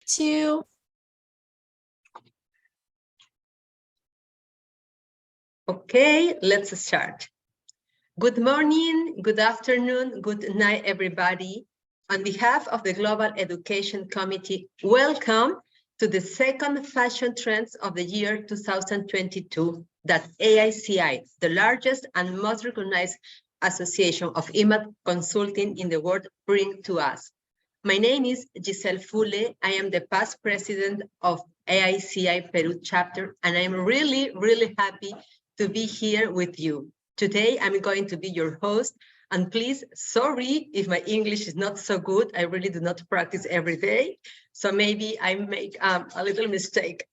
2. Okay, let's start. Good morning, good afternoon, good night, everybody. On behalf of the Global Education Committee, welcome to the second Fashion Trends of the year 2022 that AICI, the largest and most recognized association of image consulting in the world, bring to us. My name is Giselle Fule. I am the past president of AICI Peru chapter, and I'm really, really happy to be here with you. Today, I'm going to be your host, and please, sorry if my English is not so good. I really do not practice every day, so maybe I make a little mistake.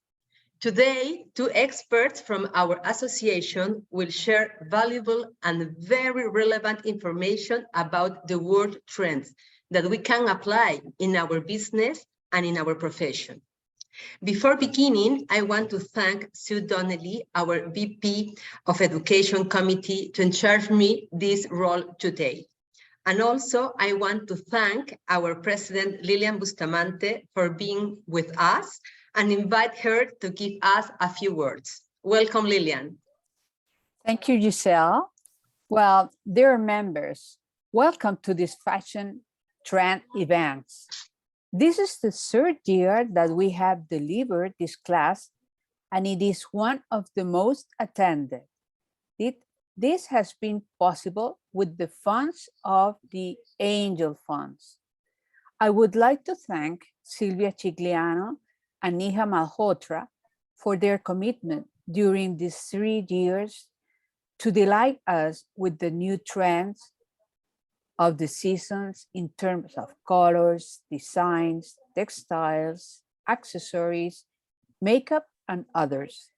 Today, two experts from our association will share valuable and very relevant information about the world trends that we can apply in our business and in our profession. Before beginning, I want to thank Sue Donnelly, our VP of Education Committee, to charge me this role today. And also, I want to thank our President, Lilian Bustamante, for being with us and invite her to give us a few words. Welcome, Lilian. Thank you, Giselle. Well, dear members, welcome to this Fashion Trend events. This is the third year that we have delivered this class, and it is one of the most attended. This has been possible with the funds of the Angel Funds. I would like to thank Silvia Cigliano and Neha Malhotra for their commitment during these 3 years to delight us with the new trends of the seasons in terms of colors, designs, textiles, accessories, makeup, and others.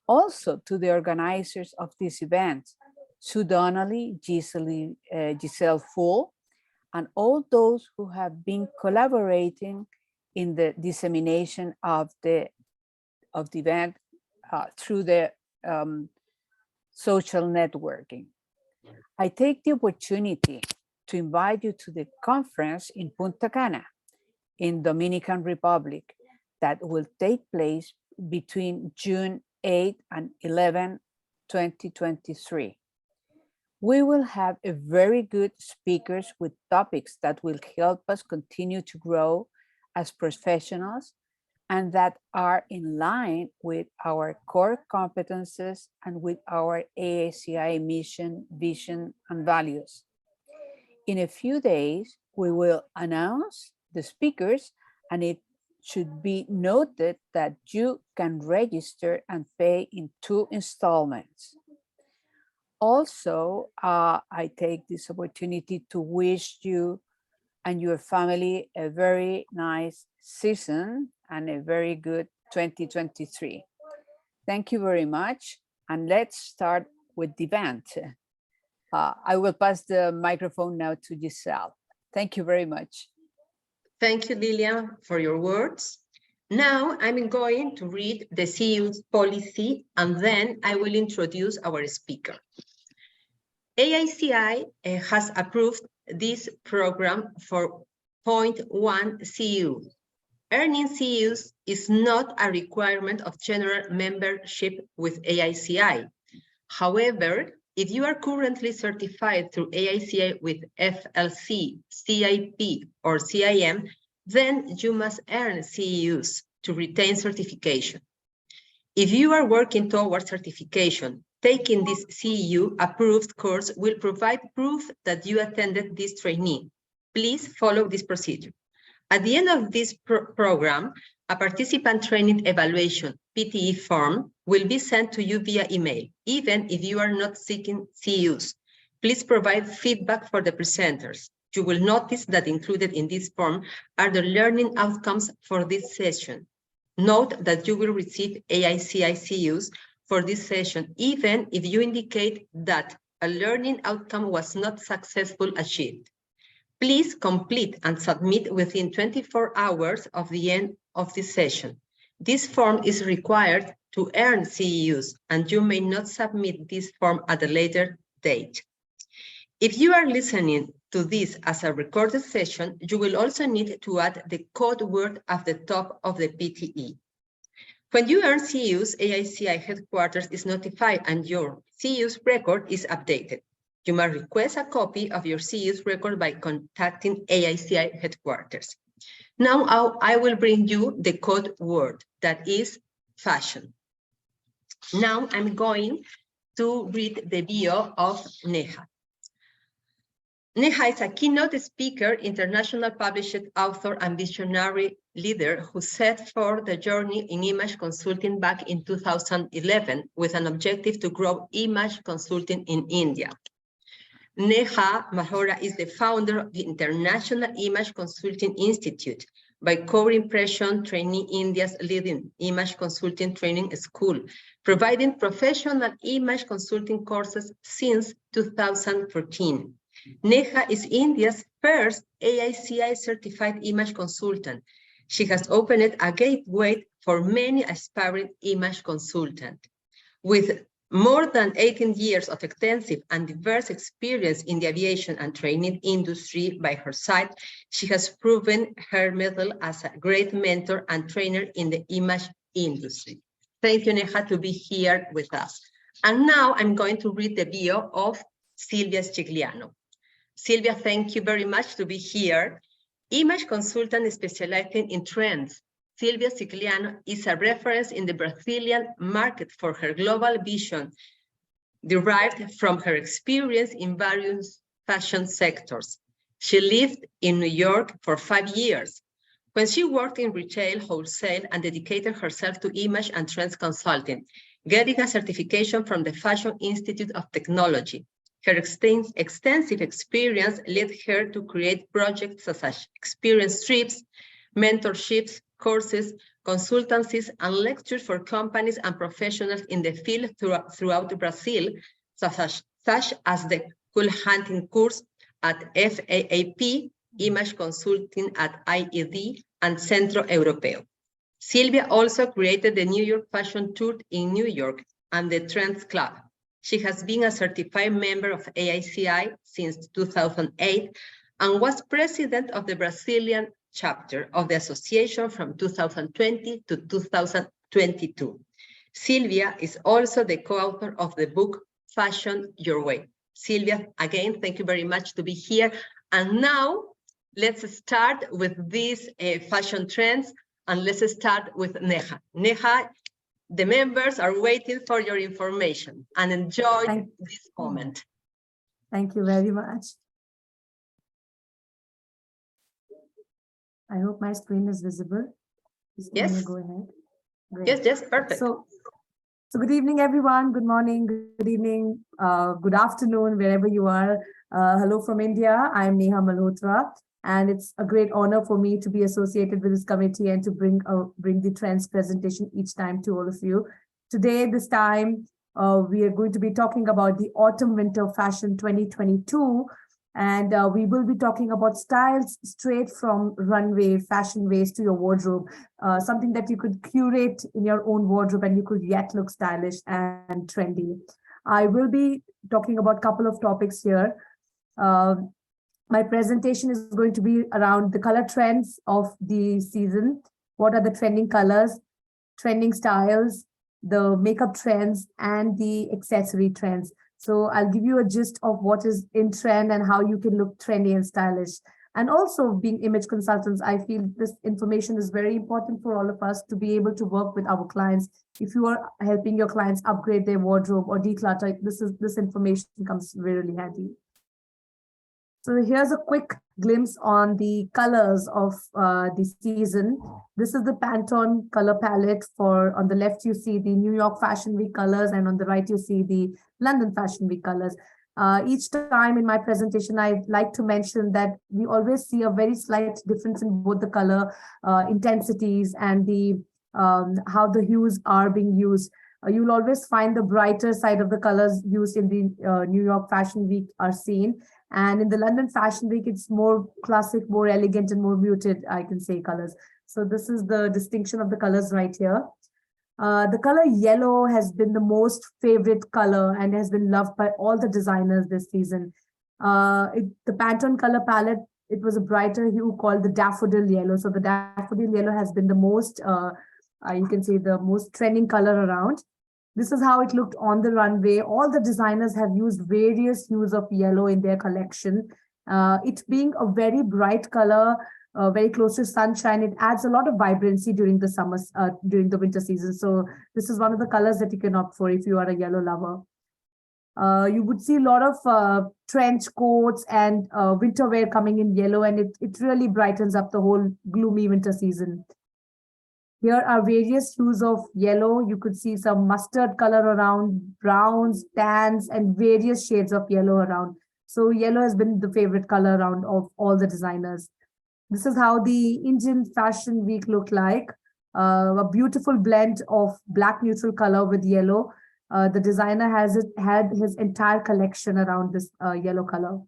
Also to the organizers of this event, Sue Donnelly, Giselle Fule, and all those who have been collaborating in the dissemination of the event through the social networking. I take the opportunity to invite you to the conference in Punta Cana, in Dominican Republic, that will take place between June 8 and 11, 2023. We will have a very good speakers with topics that will help us continue to grow as professionals and that are in line with our core competences and with our AICI mission, vision, and values. In a few days, we will announce the speakers, and it should be noted that you can register and pay in 2 installments. Also, I take this opportunity to wish you and your family a very nice season and a very good 2023. Thank you very much. And let's start with the event. I will pass the microphone now to Giselle. Thank you very much. Thank you, Lilian, for your words. Now I'm going to read the CEU's policy, and then I will introduce our speaker. AICI has approved this program for 0.1 CEU. Earning CEUs is not a requirement of general membership with AICI. However, if you are currently certified through AICI with FLC, CIP, or CIM, then you must earn CEUs to retain certification. If you are working towards certification, taking this CEU-approved course will provide proof that you attended this training. Please follow this procedure. At the end of this program, a participant training evaluation PTE form will be sent to you via email, even if you are not seeking CEUs. Please provide feedback for the presenters. You will notice that included in this form are the learning outcomes for this session. Note that you will receive AICI CEUs for this session, even if you indicate that a learning outcome was not successfully achieved. Please complete and submit within 24 hours of the end of this session. This form is required to earn CEUs, and you may not submit this form at a later date. If you are listening to this as a recorded session, you will also need to add the code word at the top of the PTE. When you earn CEUs, AICI headquarters is notified and your CEUs record is updated. You must request a copy of your CEUs record by contacting AICI headquarters. Now I will bring you the code word, that is fashion. Now I'm going to read the bio of Neha. Neha is a keynote speaker, international published author, and visionary leader who set forth the journey in image consulting back in 2011 with an objective to grow image consulting in India. Neha Malhotra is the founder of the International Image Consulting Institute, by co-impression training India's leading image consulting training school, providing professional image consulting courses since 2014. Neha is India's first AICI certified image consultant. She has opened a gateway for many aspiring image consultants. With more than 18 years of extensive and diverse experience in the aviation and training industry by her side, she has proven her mettle as a great mentor and trainer in the image industry. Thank you, Neha, to be here with us. And now I'm going to read the bio of Silvia Scigliano. Silvia, thank you very much to be here. Image consultant specializing in trends. Silvia Scigliano is a reference in the Brazilian market for her global vision, derived from her experience in various fashion sectors. She lived in New York for 5 years, when she worked in retail, wholesale, and dedicated herself to image and trends consulting, getting a certification from the Fashion Institute of Technology. Her extensive experience led her to create projects such as experience trips, mentorships, courses, consultancies, and lectures for companies and professionals in the field throughout Brazil, such as the Cool Hunting course at FAAP, Image Consulting at IED, and Centro Europeo. Silvia also created the New York Fashion Tour in New York and the Trends Club. She has been a certified member of AICI since 2008 and was president of the Brazilian chapter of the association from 2020 to 2022. Silvia is also the co-author of the book Fashion Your Way. Silvia, again, thank you very much to be here. And now let's start with these fashion trends, and let's start with Neha. Neha, the members are waiting for your information, and enjoy this moment. Thank you very much. I hope my screen is visible. Yes. Go ahead. Great. Yes, perfect. So good evening, everyone. Good morning, good evening, good afternoon, wherever you are. Hello from India. I'm Neha Malhotra, and it's a great honor for me to be associated with this committee and to bring the trends presentation each time to all of you. Today, this time, we are going to be talking about the Autumn-Winter Fashion 2022. And we will be talking about styles straight from runway, fashion ways to your wardrobe, something that you could curate in your own wardrobe and you could yet look stylish and trendy. I will be talking about a couple of topics here. My presentation is going to be around the color trends of the season. What are the trending colors, trending styles, the makeup trends, and the accessory trends. So I'll give you a gist of what is in trend and how you can look trendy and stylish. And also, being image consultants, I feel this information is very important for all of us to be able to work with our clients. If you are helping your clients upgrade their wardrobe or declutter, this information comes really handy. So here's a quick glimpse on the colors of the season. This is the Pantone color palette. On the left, you see the New York Fashion Week colors, and on the right, you see the London Fashion Week colors. Each time in my presentation, I like to mention that we always see a very slight difference in both the color intensities and the how the hues are being used. You'll always find the brighter side of the colors used in the New York Fashion Week are seen. And in the London Fashion Week, it's more classic, more elegant, and more muted, I can say, colors. So this is the distinction of the colors right here. The color yellow has been the most favorite color and has been loved by all the designers this season. The Pantone color palette, it was a brighter hue called the daffodil yellow. So the daffodil yellow has been the most, you can say, the most trending color around. This is how it looked on the runway. All the designers have used various hues of yellow in their collection. It being a very bright color, very close to sunshine, it adds a lot of vibrancy during the during the winter season. So this is one of the colors that you can opt for if you are a yellow lover. You would see a lot of trench coats and winter wear coming in yellow, and it really brightens up the whole gloomy winter season. Here are various hues of yellow. You could see some mustard color around, browns, tans, and various shades of yellow around. So yellow has been the favorite color around of all the designers. This is how the Indian Fashion Week looked like. A beautiful blend of black neutral color with yellow. The designer had his entire collection around this yellow color.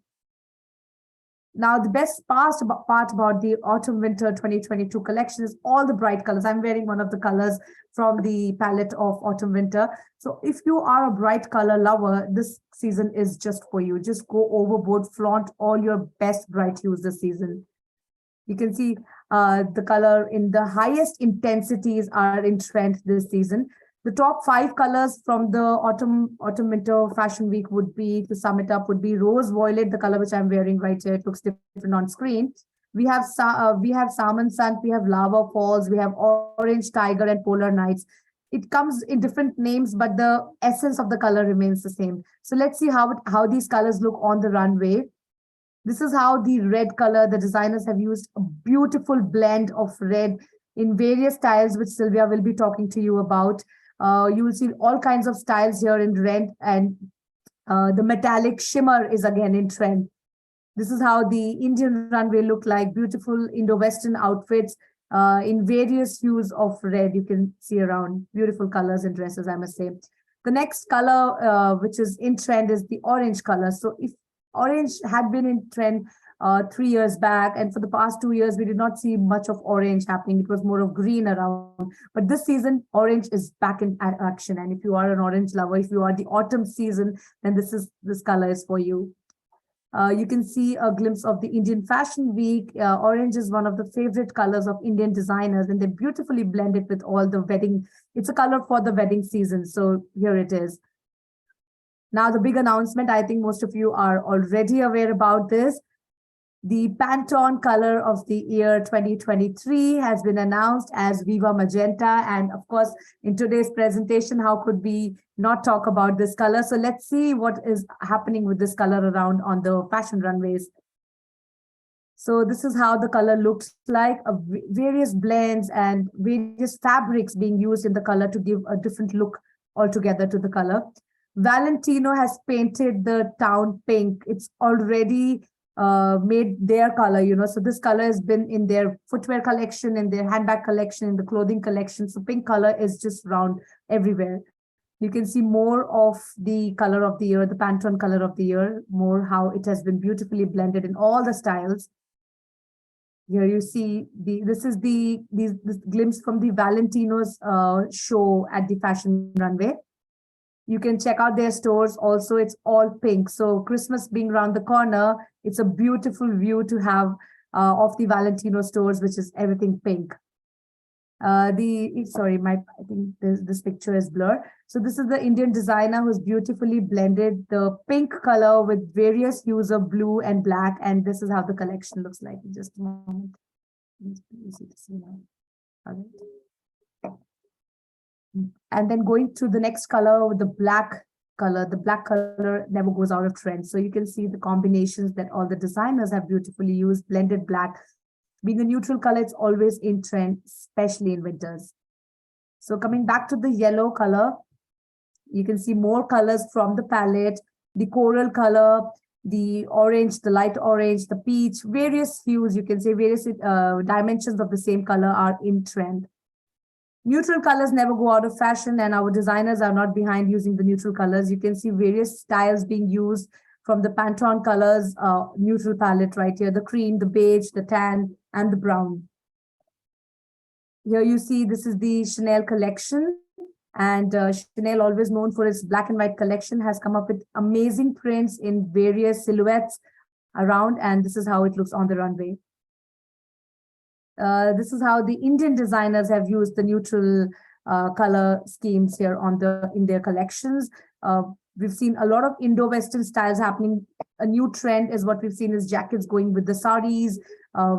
Now, the best part about the autumn-winter 2022 collection is all the bright colors. I'm wearing one of the colors from the palette of autumn-winter. So if you are a bright color lover, this season is just for you. Just go overboard, flaunt all your best bright hues this season. You can see the color in the highest intensities are in trend this season. The top 5 colors from the autumn-winter fashion week would be, to sum it up, would be rose violet, the color which I'm wearing right here. It looks different on screen. We have salmon sun, we have lava falls, we have orange tiger and polar nights. It comes in different names, but the essence of the color remains the same. So let's see how these colors look on the runway. This is how the red color, the designers have used a beautiful blend of red in various styles, which Sylvia will be talking to you about. You will see all kinds of styles here in red, and the metallic shimmer is again in trend. This is how the Indian runway looked like, beautiful Indo-Western outfits in various hues of red. You can see around beautiful colors and dresses, I must say. The next color, which is in trend, is the orange color. So if orange had been in trend 3 years back, and for the past 2 years, we did not see much of orange happening. It was more of green around. But this season, orange is back in action. And if you are an orange lover, if you are the autumn season, then this color is for you. You can see a glimpse of the Indian Fashion Week. Orange is one of the favorite colors of Indian designers, and they beautifully blend it with all the wedding. It's a color for the wedding season. So here it is. Now, the big announcement, I think most of you are already aware about this. The Pantone color of the year 2023 has been announced as Viva Magenta. And of course, in today's presentation, how could we not talk about this color? So let's see what is happening with this color around on the fashion runways. So this is how the color looks like, various blends and various fabrics being used in the color to give a different look altogether to the color. Valentino has painted the town pink. It's already made their color, so this color has been in their footwear collection, in their handbag collection, in the clothing collection. So pink color is just around everywhere. You can see more of the color of the year, the Pantone color of the year, more how it has been beautifully blended in all the styles. Here you see this glimpse from the Valentino's show at the fashion runway. You can check out their stores also. It's all pink. So Christmas being around the corner, it's a beautiful view to have of the Valentino stores, which is everything pink. I think this picture is blurred. So this is the Indian designer who's beautifully blended the pink color with various hues of blue and black. And this is how the collection looks like. In just a moment. It's easy to see now. All right. And then going to the next color with the black color. The black color never goes out of trend. So you can see the combinations that all the designers have beautifully used. Blended black. Being a neutral color, it's always in trend, especially in winters. So coming back to the yellow color, you can see more colors from the palette. The coral color, the orange, the light orange, the peach, various hues. You can say various dimensions of the same color are in trend. Neutral colors never go out of fashion, and our designers are not behind using the neutral colors. You can see various styles being used from the Pantone colors, neutral palette right here, the cream, the beige, the tan, and the brown. Here you see this is the Chanel collection. And Chanel, always known for its black and white collection, has come up with amazing prints in various silhouettes around, and this is how it looks on the runway. This is how the Indian designers have used the neutral color schemes here in their collections. We've seen a lot of Indo-Western styles happening. A new trend is what we've seen is jackets going with the saris.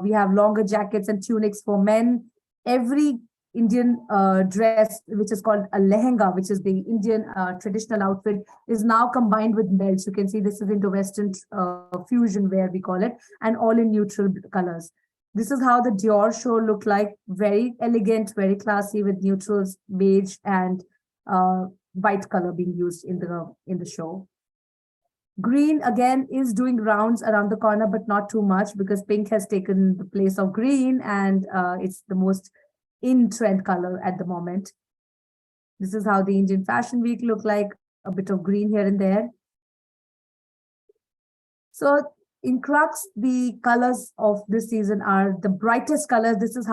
We have longer jackets and tunics for men. Every Indian dress, which is called a lehenga, which is the Indian traditional outfit, is now combined with belts. You can see this is Indo-Western fusion wear, we call it, and all in neutral colors. This is how the Dior show looked like, very elegant, very classy, with neutrals, beige, and white color being used in the show. Green again is doing rounds around the corner, but not too much, because pink has taken the place of green, and it's the most in-trend color at the moment. This is how the Indian Fashion Week looked like, a bit of green here and there. So in Crux, the colors of this season are the brightest colors. This is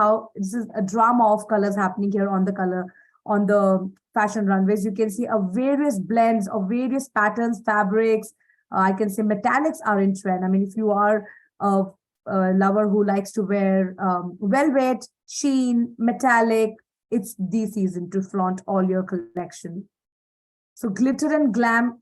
a drama of colors happening here on the fashion runways. You can see a various blends of various patterns, fabrics. I can say metallics are in trend. I mean, if you are a lover who likes to wear velvet, sheen, metallic, it's the season to flaunt all your collection. So glitter and glam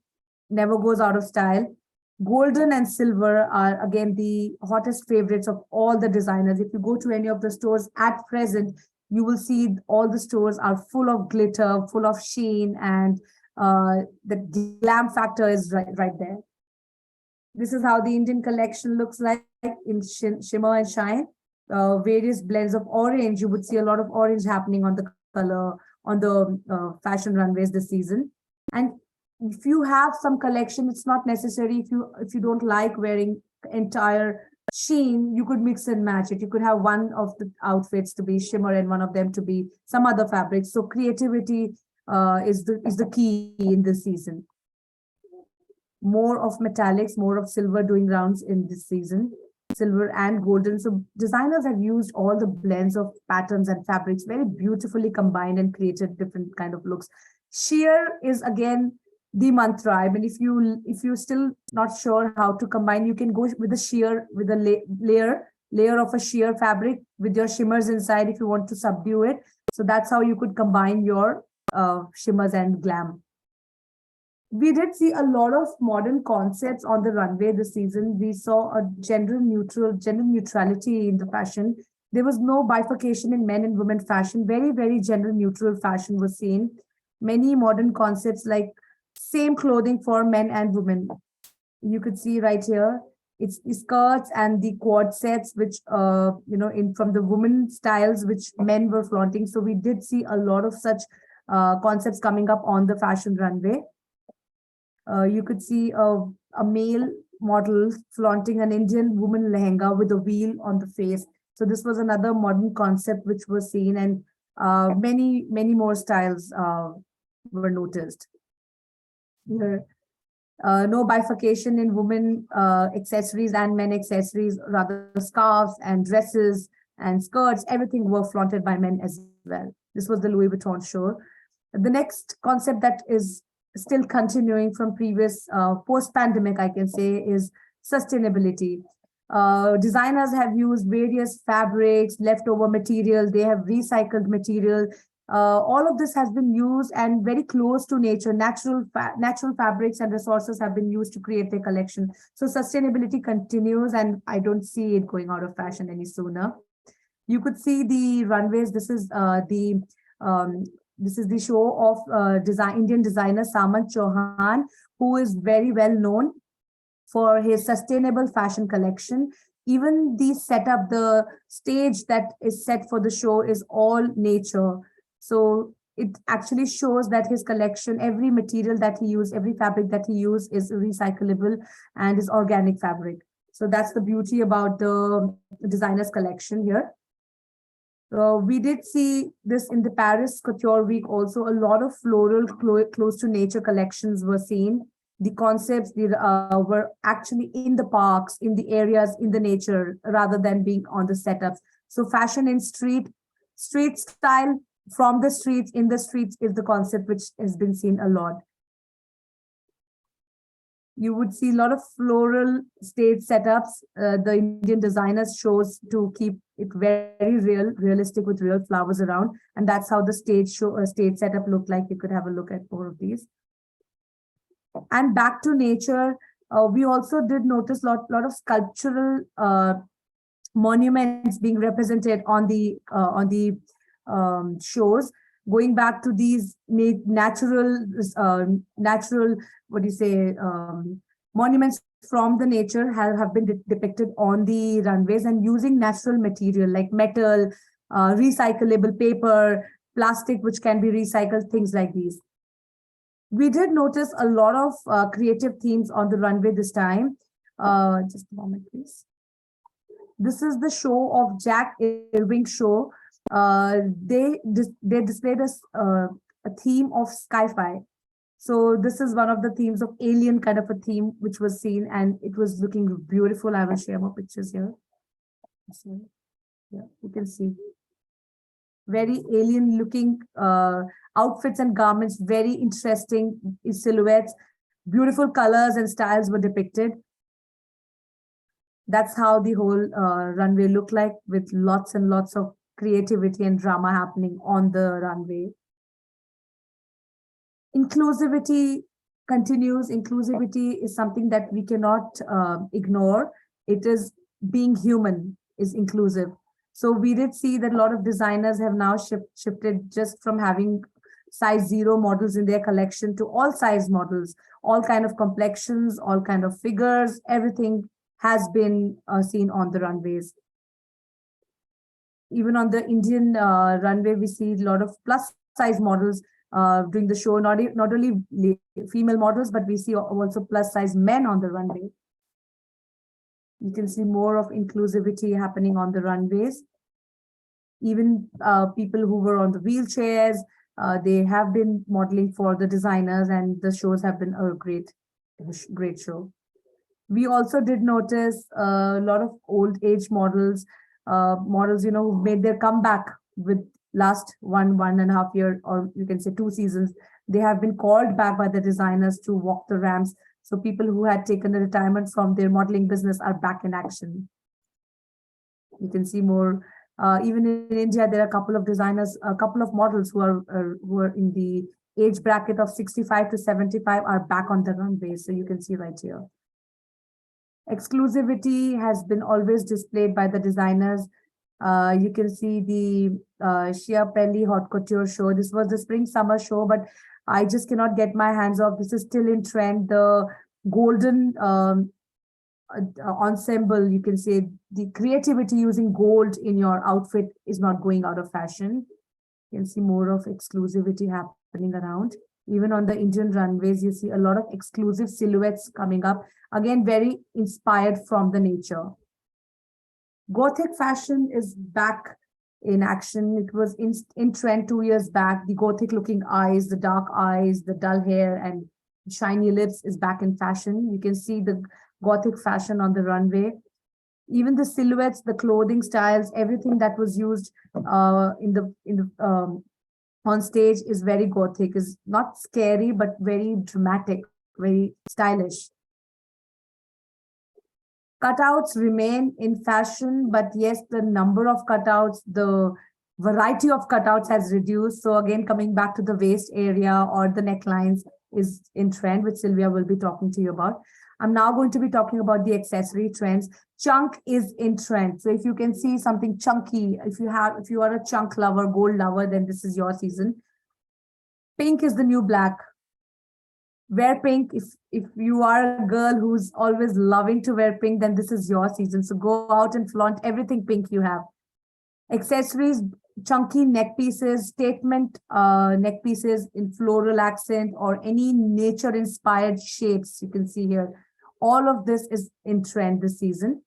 never goes out of style. Golden and silver are again the hottest favorites of all the designers. If you go to any of the stores at present, you will see all the stores are full of glitter, full of sheen, and the glam factor is right there. This is how the Indian collection looks like in shimmer and shine. Various blends of orange. You would see a lot of orange happening on the color on the fashion runways this season. And if you have some collection, it's not necessary. If you don't like wearing entire sheen, you could mix and match it. You could have one of the outfits to be shimmer and one of them to be some other fabric. So creativity is the key in this season. More of metallics, more of silver doing rounds in this season, silver and golden. So designers have used all the blends of patterns and fabrics very beautifully combined and created different kind of looks. Sheer is again the mantra. I mean, if you're still not sure how to combine, you can go with a sheer, with a layer of a sheer fabric with your shimmers inside if you want to subdue it. So that's how you could combine your shimmers and glam. We did see a lot of modern concepts on the runway this season. We saw a gender neutrality in the fashion. There was no bifurcation in men and women fashion. Very, very gender neutral fashion was seen. Many modern concepts like same clothing for men and women. You could see right here, it's the skirts and the quad sets, which from the women styles, which men were flaunting. So we did see a lot of such concepts coming up on the fashion runway. You could see a male model flaunting an Indian woman lehenga with a wheel on the face. So this was another modern concept which was seen, and many more styles were noticed. Here, no bifurcation in women accessories and men accessories, rather scarves and dresses and skirts, everything were flaunted by men as well. This was the Louis Vuitton show. The next concept that is still continuing from previous post-pandemic, I can say, is sustainability. Designers have used various fabrics, leftover material, they have recycled material. All of this has been used and very close to nature. Natural fabrics and resources have been used to create their collection. So sustainability continues, and I don't see it going out of fashion any sooner. You could see the runways. This is the show of Indian designer Samant Chauhan, who is very well known for his sustainable fashion collection. Even the setup, the stage that is set for the show is all nature. So it actually shows that his collection, every material that he used, every fabric that he used is recyclable and is organic fabric. So that's the beauty about the designer's collection here. We did see this in the Paris Couture Week also. A lot of floral, close to nature collections were seen. The concepts were actually in the parks, in the areas, in the nature, rather than being on the setups. So fashion in street style, from the streets, in the streets is the concept which has been seen a lot. You would see a lot of floral stage setups. The Indian designers chose to keep it very realistic with real flowers around. And that's how the stage setup looked like. You could have a look at more of these. And back to nature, we also did notice lot of sculptural monuments being represented on the shows, going back to these natural, what do you say, monuments from the nature have been depicted on the runways, and using natural material like metal, recyclable paper, plastic, which can be recycled, things like these. We did notice a lot of creative themes on the runway this time. Just a moment, please. This is the show of Jack Irving show. They displayed a theme of sci-fi. So this is one of the themes of alien kind of a theme, which was seen, and it was looking beautiful. I will share more pictures here. So, yeah, you can see very alien looking outfits and garments, very interesting silhouettes, beautiful colors and styles were depicted. That's how the whole runway looked like, with lots and lots of creativity and drama happening on the runway. Inclusivity continues. Inclusivity is something that we cannot ignore. It is being human is inclusive. So we did see that a lot of designers have now shifted just from having size 0 models in their collection to all size models, all kind of complexions, all kind of figures, everything has been seen on the runways. Even on the Indian runway, we see a lot of plus size models during the show, not only female models, but we see also plus size men on the runway. You can see more of inclusivity happening on the runways. Even people who were on the wheelchairs, they have been modeling for the designers, and the shows have been a great show. We also did notice a lot of old age models, who made their comeback with last one and a half year, or you can say 2 seasons. They have been called back by the designers to walk the ramps. So people who had taken a retirement from their modeling business are back in action. You can see more. Even in India, there are a couple of designers, a couple of models who are in the age bracket of 65 to 75 are back on the runway. So you can see right here. Exclusivity has been always displayed by the designers. You can see the Schiaparelli Haute Couture show. This was the spring summer show, but I just cannot get my hands off. This is still in trend. The golden ensemble, you can say the creativity using gold in your outfit is not going out of fashion. You can see more of exclusivity happening around. Even on the Indian runways, you see a lot of exclusive silhouettes coming up. Again, very inspired from the nature. Gothic fashion is back in action. It was in trend 2 years back. The Gothic looking eyes, the dark eyes, the dull hair and shiny lips is back in fashion. You can see the Gothic fashion on the runway. Even the silhouettes, the clothing styles, everything that was used on stage is very Gothic, is not scary, but very dramatic, very stylish. Cutouts remain in fashion, but yes, the number of cutouts, the variety of cutouts has reduced. So again, coming back to the waist area or the necklines is in trend, which Sylvia will be talking to you about. I'm now going to be talking about the accessory trends. Chunk is in trend. So if you can see something chunky, if you are a chunk lover, gold lover, then this is your season. Pink is the new black. Wear pink. If you are a girl who's always loving to wear pink, then this is your season. So go out and flaunt everything pink you have. Accessories, chunky neck pieces, statement neck pieces in floral accent or any nature inspired shapes you can see here. All of this is in trend this season.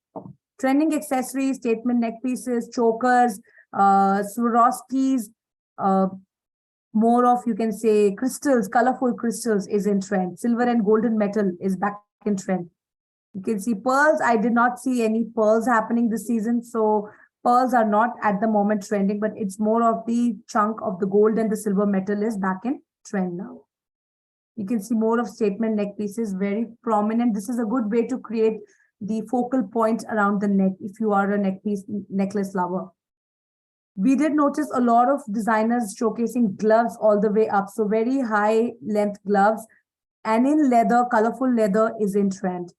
Trending accessories, statement neck pieces, chokers, Swarovskis, more of, you can say, crystals, colorful crystals is in trend. Silver and golden metal is back in trend. You can see pearls. I did not see any pearls happening this season. So Pearls are not at the moment trending, but it's more of the chunk of the gold and the silver metal is back in trend now. You can see more of statement neck pieces, very prominent. This is a good way to create the focal point around the neck if you are a necklace lover. We did notice a lot of designers showcasing gloves all the way up. So very high length gloves, and in leather, colorful leather is in trend.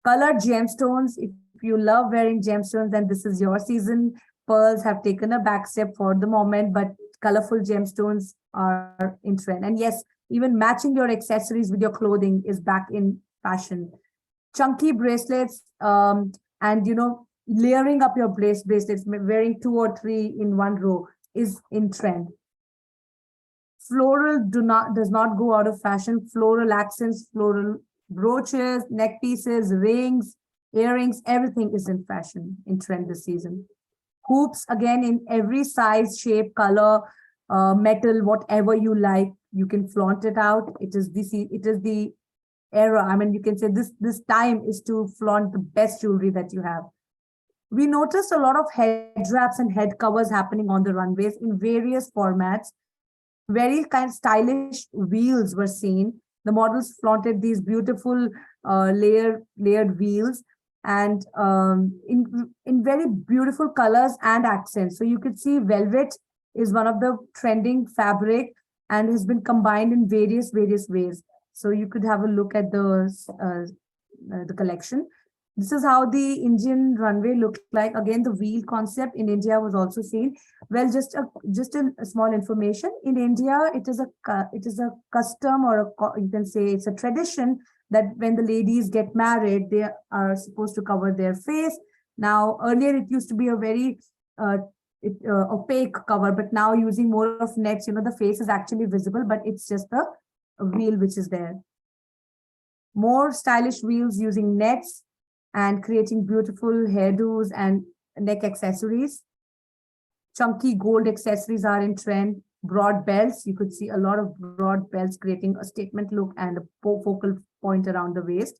Colored gemstones, if you love wearing gemstones, then this is your season. Pearls have taken a back step for the moment, but colorful gemstones are in trend. And yes, even matching your accessories with your clothing is back in fashion. Chunky bracelets, and layering up your bracelets, wearing 2 or 3 in one row is in trend. Floral does not go out of fashion. Floral accents, floral brooches, neck pieces, rings, earrings, everything is in fashion, in trend this season. Hoops, again, in every size, shape, color, metal, whatever you like, you can flaunt it out. It is the era. I mean, you can say this time is to flaunt the best jewelry that you have. We noticed a lot of head wraps and head covers happening on the runways in various formats. Very kind of stylish wheels were seen. The models flaunted these beautiful layered wheels, and in very beautiful colors and accents. So you could see velvet is one of the trending fabric and has been combined in various ways. So you could have a look at the collection. This is how the Indian runway looked like. Again, the wheel concept in India was also seen. Well, just a small information. In India, it is a custom, or you can say it's a tradition that when the ladies get married, they are supposed to cover their face. Now, earlier it used to be a very opaque cover, but now using more of nets, the face is actually visible, but it's just the wheel which is there. More stylish wheels using nets and creating beautiful hairdos and neck accessories. Chunky gold accessories are in trend. Broad belts, you could see a lot of broad belts creating a statement look and a focal point around the waist.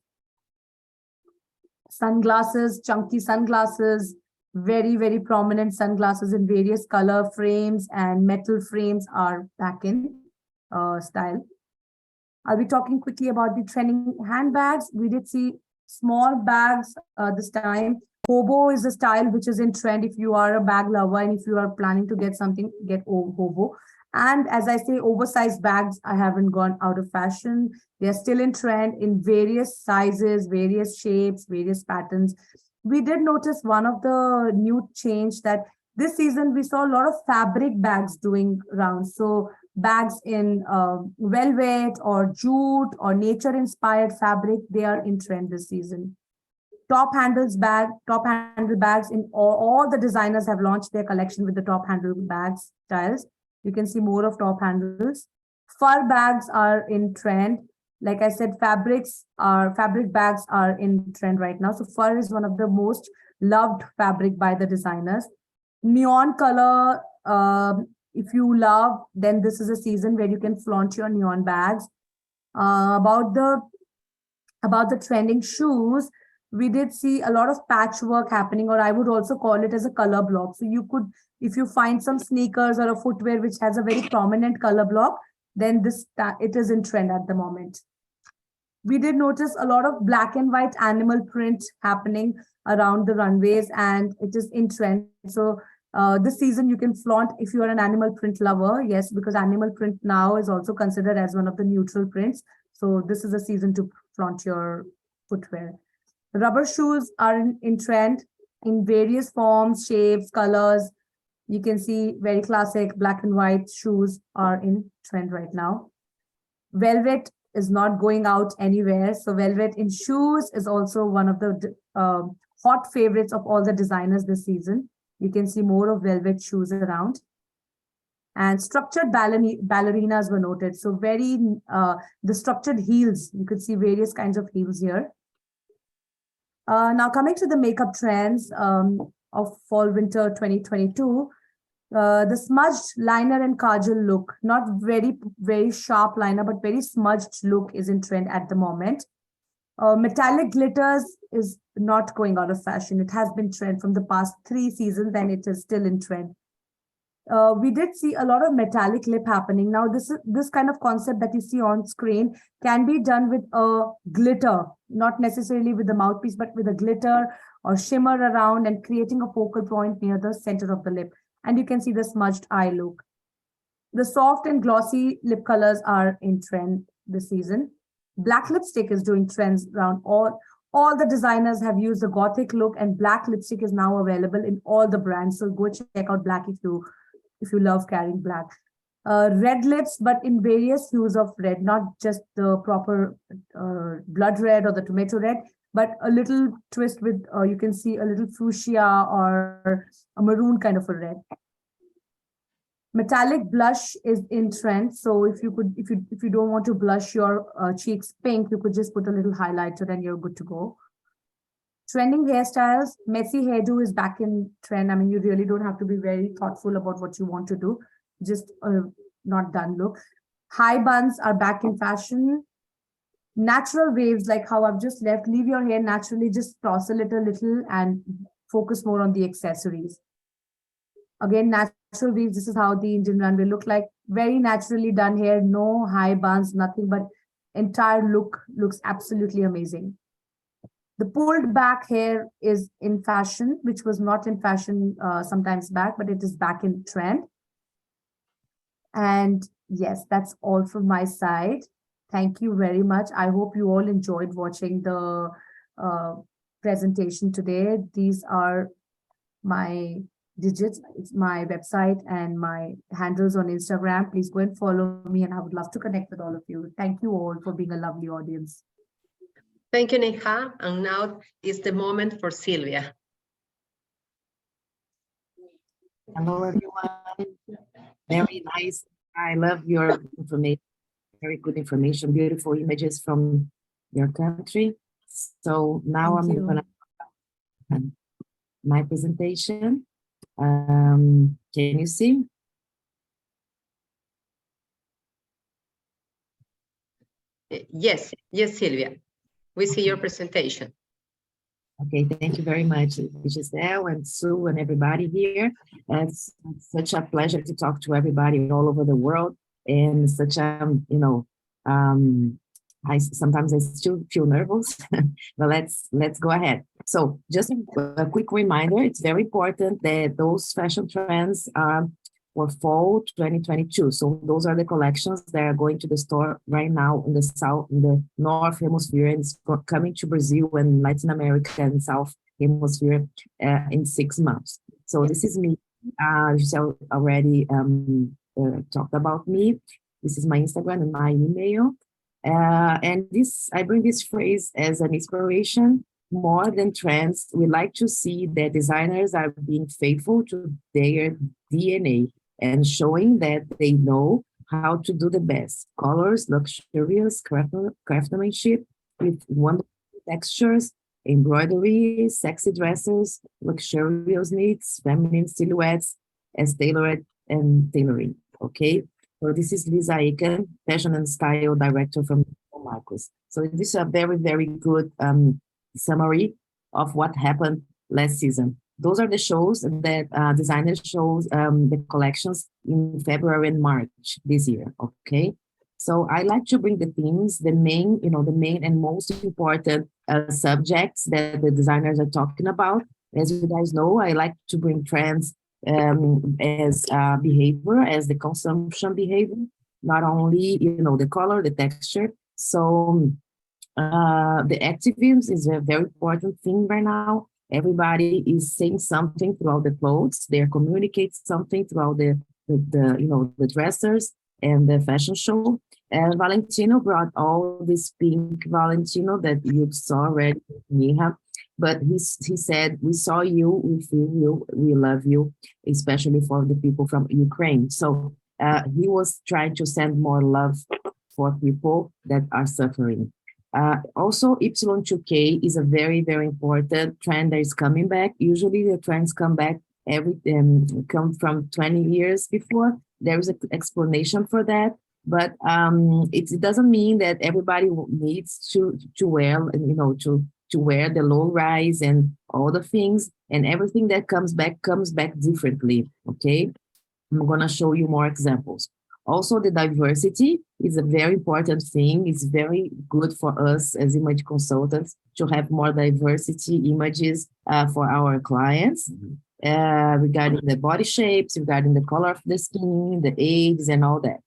Sunglasses, chunky sunglasses, very prominent sunglasses in various color frames and metal frames are back in style. I'll be talking quickly about the trending handbags. We did see small bags this time. Hobo is a style which is in trend. If you are a bag lover and if you are planning to get something, get hobo. And as I say, oversized bags, I haven't gone out of fashion. They're still in trend in various sizes, various shapes, various patterns. We did notice one of the new change that this season we saw a lot of fabric bags doing rounds. So bags in velvet or jute or nature-inspired fabric, they are in trend this season. Top handle bags in all the designers have launched their collection with the top handle bags styles. You can see more of top handles. Fur bags are in trend. Like I said, fabric bags are in trend right now. So fur is one of the most loved fabric by the designers. Neon color, if you love, then this is a season where you can flaunt your neon bags. About the trending shoes, we did see a lot of patchwork happening, or I would also call it as a color block. So you could, if you find some sneakers or a footwear which has a very prominent color block, then it is in trend at the moment. We did notice a lot of black and white animal print happening around the runways, and it is in trend. So this season you can flaunt if you are an animal print lover. Yes, because animal print now is also considered as one of the neutral prints. So this is a season to flaunt your footwear. Rubber shoes are in trend in various forms, shapes, colors. You can see very classic black and white shoes are in trend right now. Velvet is not going out anywhere. So velvet in shoes is also one of the hot favorites of all the designers this season. You can see more of velvet shoes around. And structured ballerinas were noted. So the structured heels, you could see various kinds of heels here. Now coming to the makeup trends of fall winter 2022, the smudged liner and kajal look, not very sharp liner, but very smudged look is in trend at the moment. Metallic glitters is not going out of fashion. It has been trend from the past 3 seasons and it is still in trend. We did see a lot of metallic lip happening. Now, this kind of concept that you see on screen can be done with a glitter, not necessarily with the mouthpiece, but with a glitter or shimmer around and creating a focal point near the center of the lip. And you can see the smudged eye look. The soft and glossy lip colors are in trend this season. Black lipstick is doing trends around all the designers have used the gothic look, and black lipstick is now available in all the brands. So go check out black if you love carrying black. Red lips, but in various hues of red, not just the proper blood red or the tomato red, but a little twist with, you can see a little fuchsia or a maroon kind of a red. Metallic blush is in trend. So if you don't want to blush your cheeks pink, you could just put a little highlighter and you're good to go. Trending hairstyles, messy hairdo is back in trend. I mean, you really don't have to be very thoughtful about what you want to do. Just a not done look. High buns are back in fashion. Natural waves, like how I've just left, leave your hair naturally, just tousle it a little and focus more on the accessories. Again, natural weaves, this is how the Indian runway look like. Very naturally done hair, no high buns, nothing, but entire look looks absolutely amazing. The pulled back hair is in fashion, which was not in fashion sometimes back, but it is back in trend. And yes, that's all from my side. Thank you very much. I hope you all enjoyed watching the presentation today. These are my digits, it's my website and my handles on Instagram. Please go and follow me, and I would love to connect with all of you. Thank you all for being a lovely audience. Thank you, Neha. And now is the moment for Sylvia. Hello, everyone. Very nice. I love your information. Very good information, beautiful images from your country. So now Thank I'm you. gonna my presentation. Can you see? Yes, Sylvia. We see your presentation. Okay, thank you very much, Giselle and Sue and everybody here. It's such a pleasure to talk to everybody all over the world, and such a, sometimes I still feel nervous, but let's go ahead. So just a quick reminder, it's very important that those fashion trends are for fall 2022. So those are the collections that are going to the store right now in the North Hemisphere, and it's coming to Brazil and Latin America and South Hemisphere in 6 months. So this is me. Giselle already talked about me. This is my Instagram and my email. And I bring this phrase as an inspiration. More than trends, we like to see that designers are being faithful to their DNA and showing that they know how to do the best. Colors, luxurious craftsmanship with wonderful textures, embroidery, sexy dresses, luxurious knits, feminine silhouettes, as tailored and tailoring. Okay, so this is Lisa Aiken, Fashion and Style Director from Marcos. So this is a very, very good summary of what happened last season. Those are the shows that designers shows the collections in February and March this year. Okay, so I like to bring the themes, the main and most important subjects that the designers are talking about. As you guys know, I like to bring trends as behavior, as the consumption behavior, not only the color, the texture. So the activism is a very important thing right now. Everybody is saying something throughout the clothes. They communicate something throughout the dressers and the fashion show. And Valentino brought all this pink Valentino that you saw already, Neha. But he said, we saw you, we feel you, we love you, especially for the people from Ukraine. So he was trying to send more love for people that are suffering. Also, Y2K is a very, very important trend that is coming back. Usually the trends come back come from 20 years before. There is an explanation for that. but it doesn't mean that everybody needs to wear, to wear the low rise and all the things, and everything that comes back differently. Okay, I'm gonna show you more examples. Also, the diversity is a very important thing. It's very good for us as image consultants to have more diversity images for our clients regarding the body shapes, regarding the color of the skin, the age, and all that.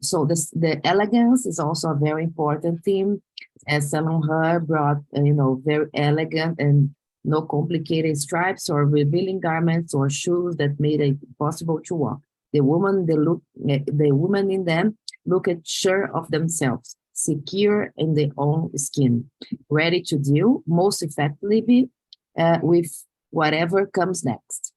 So the elegance is also a very important theme, as Salon Her brought, very elegant and no complicated stripes or revealing garments or shoes that made it possible to walk. The woman in them look sure of themselves, secure in their own skin, ready to deal most effectively with whatever comes next.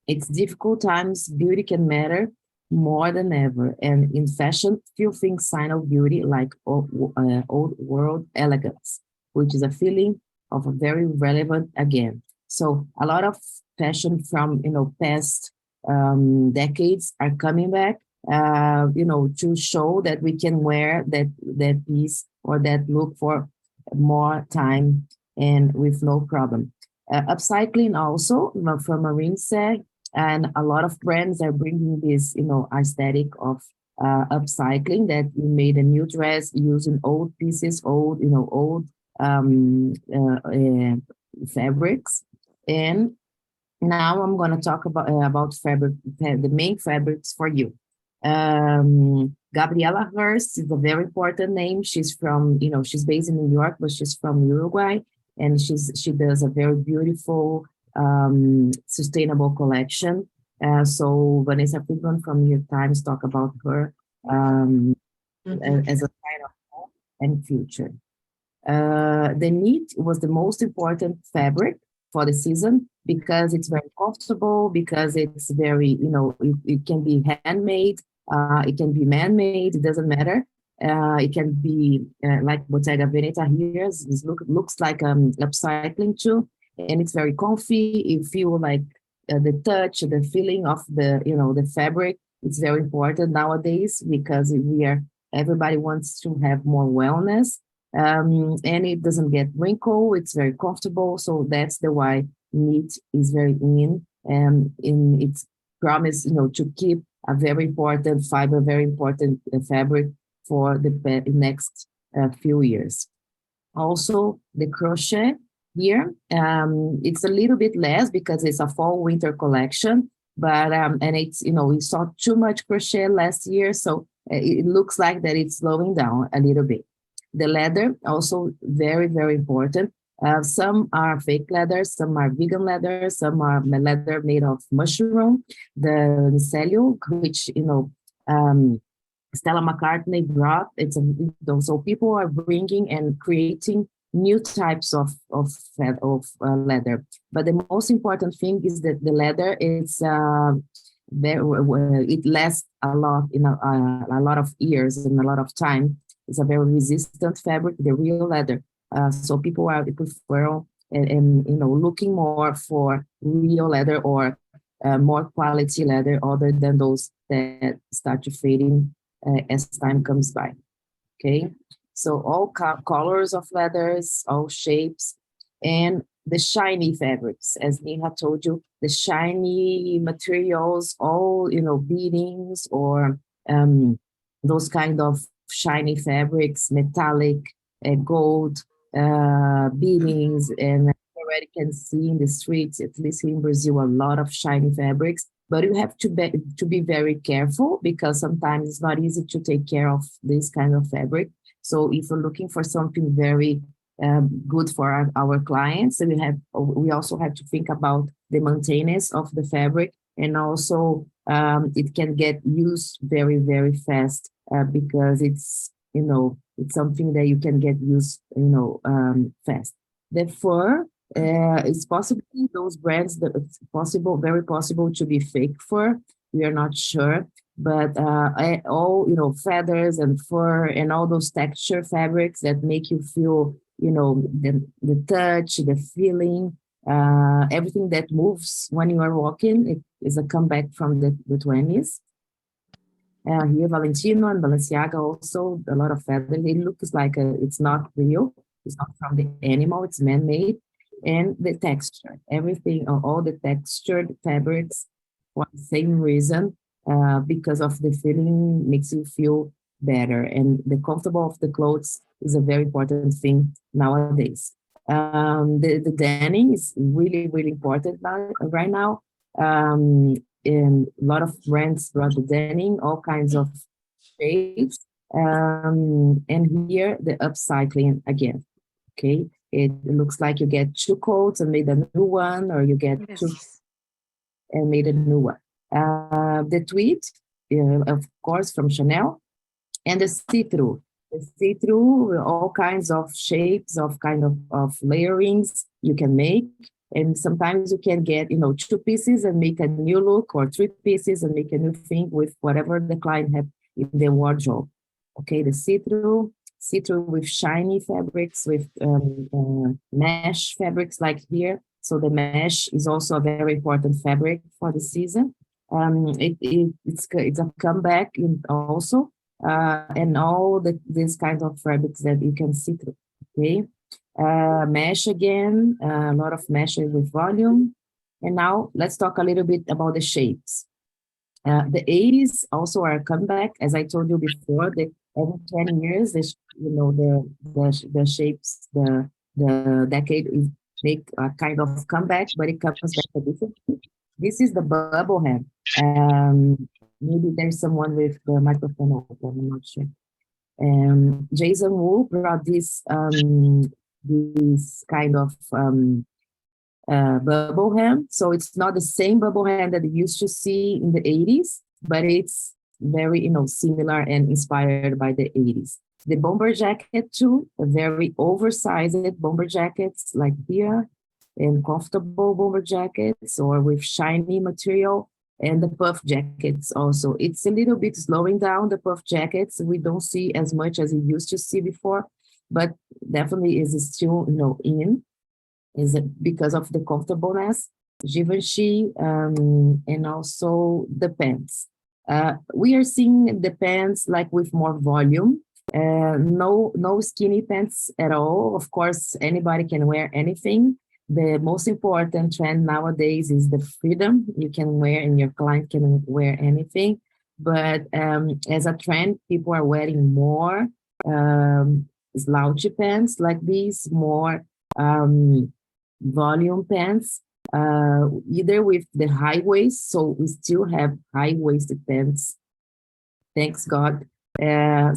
It's difficult times, beauty can matter more than ever. And in fashion, few things sign of beauty like old world elegance, which is a feeling of a very relevant again. So a lot of fashion from, past decades are coming back, to show that we can wear that piece or that look for more time and with no problem. Upcycling also from Marine said, and a lot of brands are bringing this, aesthetic of upcycling, that you made a new dress using old pieces, old fabrics. And now I'm going to talk about fabric, the main fabrics for you. Gabriela Hearst is a very important name. She's from, she's based in New York, but she's from Uruguay, and she does a very beautiful sustainable collection. So Vanessa Friedman from New York Times talk about her as a sign of hope and future. The knit was the most important fabric for the season because it's very comfortable, because it's very, it can be handmade, it can be man-made, it doesn't matter. It can be like Bottega Veneta here. This looks like upcycling too, and it's very comfy. You feel like the touch, the feeling of the fabric. It's very important nowadays because everybody wants to have more wellness, and it doesn't get wrinkled. It's very comfortable, so that's the why knit is very in its promise, to keep a very important fiber, very important fabric for the next few years. Also, the crochet here, it's a little bit less because it's a fall winter collection, but and it's, we saw too much crochet last year, so it looks like that it's slowing down a little bit. The leather, also very, very important. Some are fake leather, some are vegan leather, some are leather made of mushroom. The cellulose, which, Stella McCartney brought, so people are bringing and creating new types of leather. But the most important thing is that the leather is it lasts a lot in a lot of years and a lot of time. It's a very resistant fabric, the real leather. So people prefer and looking more for real leather or more quality leather other than those that start to fading as time comes by. Okay, so all colors of leathers, all shapes, and the shiny fabrics, as Neha told you, the shiny materials, all beadings or those kind of shiny fabrics, metallic, gold beadings, and already can see in the streets, at least in Brazil, a lot of shiny fabrics. But you have to be very careful because sometimes it's not easy to take care of this kind of fabric. So if you're looking for something very good for our clients, we also have to think about the maintenance of the fabric, and also it can get used very, very fast because it's something that you can get used fast. The fur. It's possible those brands that it's very possible to be fake fur. We are not sure, but all feathers and fur and all those texture fabrics that make you feel the touch, the feeling, everything that moves when you are walking. It is a comeback from the 20s. Here, Valentino and Balenciaga also, a lot of feather. It looks like it's not real. It's not from the animal, it's man-made. And the texture, everything, all the textured fabrics for the same reason, because of the feeling makes you feel better. And the comfortable of the clothes is a very important thing nowadays. The denim is really, really important right now. And a lot of brands brought the denim, all kinds of shapes. And here the upcycling again. Okay, it looks like you get two coats and made a new one, or you get two and made a new one. The tweed, of course, from Chanel, and the see-through. The see-through, all kinds of shapes, of layerings you can make. And sometimes you can get, two pieces and make a new look, or three pieces and make a new thing with whatever the client have in their wardrobe. Okay, the see-through with shiny fabrics, with mesh fabrics like here. So the mesh is also a very important fabric for the season. It's a comeback also, and all these kinds of fabrics that you can see through. Okay, mesh again, a lot of mesh with volume. And now let's talk a little bit about the shapes. The 80s also are a comeback, as I told you before. Every 20 years, the shapes, the decade make a kind of comeback, but it comes back a different. This is the bubble hem. Maybe there's someone with the microphone open, I'm not sure. Jason Wu brought this kind of bubble hem. So it's not the same bubble hem that you used to see in the 80s, but it's very, similar and inspired by the 80s. The bomber jacket too, a very oversized bomber jackets like here, and comfortable bomber jackets, or with shiny material, and the puff jackets also. It's a little bit slowing down, the puff jackets. We don't see as much as we used to see before, but definitely is still, in. Is it because of the comfortableness, Givenchy, and also the pants. We are seeing the pants like with more volume, no skinny pants at all. Of course, anybody can wear anything. The most important trend nowadays is the freedom you can wear, and your client can wear anything. But as a trend, people are wearing more slouchy pants like these, more volume pants, either with the high waist. So we still have high-waisted pants, thanks God. And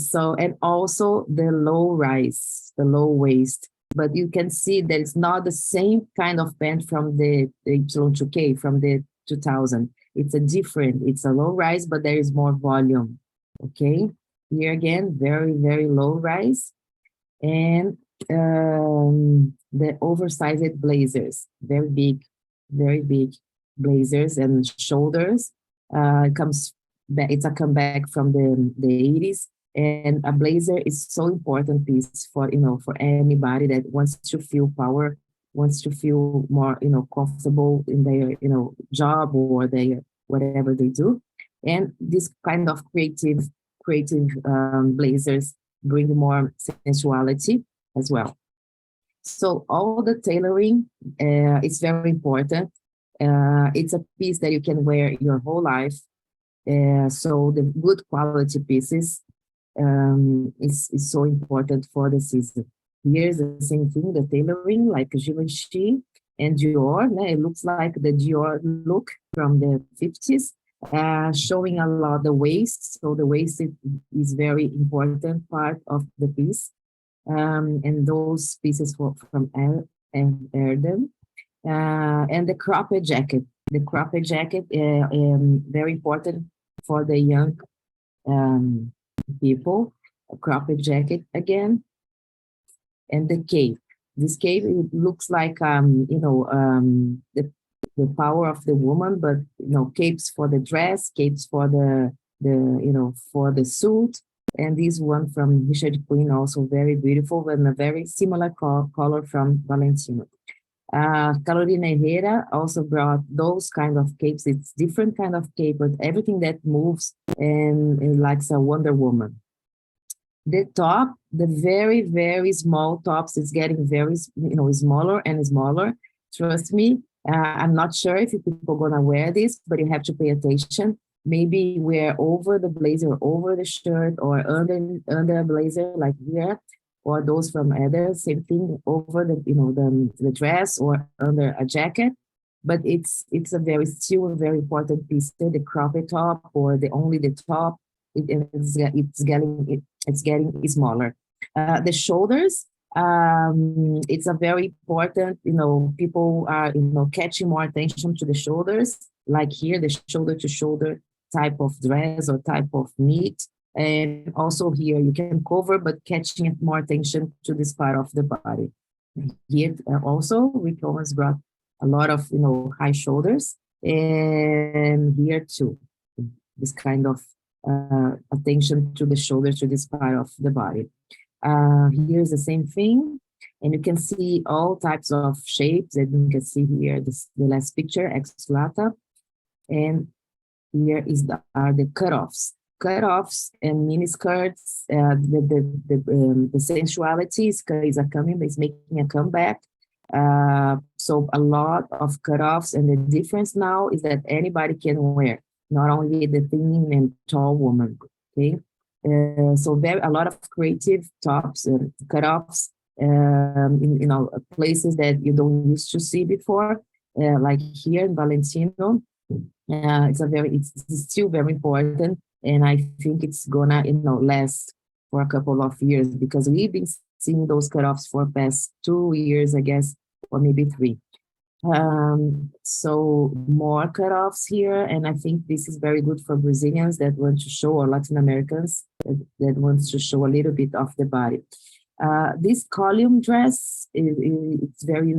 also the low rise, the low waist. But you can see that it's not the same kind of pant from the Y2K, from the 2000. It's a low rise, but there is more volume. Okay, here again, very, very low rise. And the oversized blazers, very big blazers and shoulders. It's a comeback from the 80s. And a blazer is so important piece for anybody that wants to feel power, wants to feel more comfortable in their job or their whatever they do. And this kind of creative blazers bring more sensuality as well. So all the tailoring is very important. It's a piece that you can wear your whole life. So the good quality pieces is so important for the season. Here's the same thing, the tailoring, like Givenchy and Dior. It looks like the Dior look from the 50s, showing a lot the waist. So the waist is very important part of the piece. And those pieces from Erdem. And the cropped jacket. The cropped jacket very important for the young people. A cropped jacket again. And the cape. This cape, it looks like the power of the woman, but capes for the dress, capes for for the suit. And this one from Richard Quinn, also very beautiful, and a very similar color from Valentino. Carolina Herrera also brought those kind of capes. It's different kind of cape, but everything that moves and likes a Wonder Woman. The top, the very, very small tops is getting very, smaller and smaller. Trust me. I'm not sure if people are gonna wear this, but you have to pay attention. Maybe wear over the blazer, over the shirt, or under a blazer like here, or those from other, same thing over the dress or under a jacket. But it's still a very important piece. The crop top or only the top, it's getting smaller. The shoulders, it's a very important, people are, catching more attention to the shoulders, like here, the shoulder to shoulder type of dress or type of knit. And also here you can cover, but catching more attention to this part of the body. Here also, Rick Owens brought a lot of, high shoulders, and here too, this kind of attention to the shoulders, to this part of the body. Here's the same thing, and you can see all types of shapes. And you can see here the last picture, exulata, and here are the cutoffs. Cutoffs and mini skirts. The sensuality is making a comeback. So a lot of cutoffs, and the difference now is that anybody can wear, not only the thin and tall woman. Okay, so a lot of creative tops and cutoffs in places that you don't used to see before, like here in Valentino. It's still very important, and I think it's gonna last for a couple of years, because we've been seeing those cutoffs for past 2 years, I guess, or maybe 3. So more cutoffs here, and I think this is very good for Brazilians that want to show, or Latin Americans that wants to show a little bit of the body. This column dress, it's very,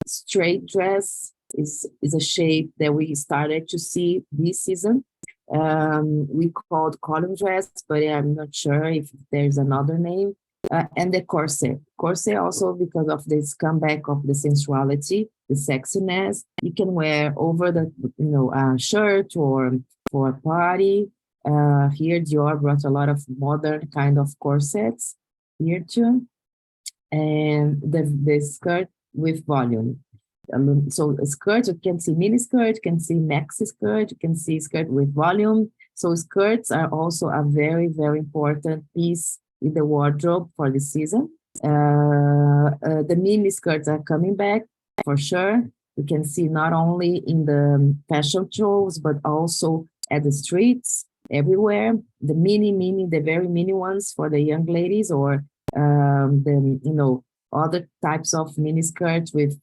straight dress. Is a shape that we started to see this season. We called column dress, but I'm not sure if there's another name. And the corset. Corset also, because of this comeback of the sensuality, the sexiness. You can wear over the shirt or for a party. Here Dior brought a lot of modern kind of corsets here too. And the skirt with volume. So a skirt, you can see mini skirt, you can see maxi skirt, you can see skirt with volume. So skirts are also a very, very important piece in the wardrobe for the season. The mini skirts are coming back for sure. You can see not only in the fashion shows, but also at the streets, everywhere. The the very mini ones for the young ladies, or other types of mini skirts with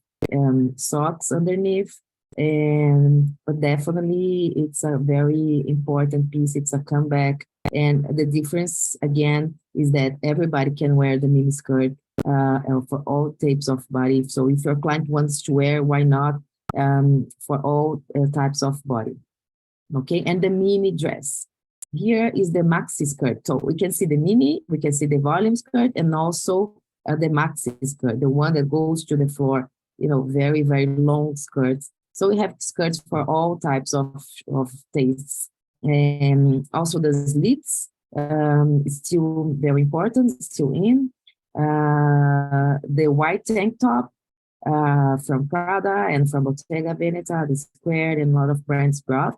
socks underneath. But definitely it's a very important piece. It's a comeback, and the difference again is that everybody can wear the mini skirt for all types of body. So if your client wants to wear, why not, for all types of body. Okay, and the mini dress. Here is the maxi skirt. So we can see the mini, we can see the volume skirt, and also the maxi skirt, the one that goes to the floor, very, very long skirts. So we have skirts for all types of tastes. And also the slits is still very important, still in. The white tank top from Prada and from Bottega Veneta, the squared, and a lot of brands brought.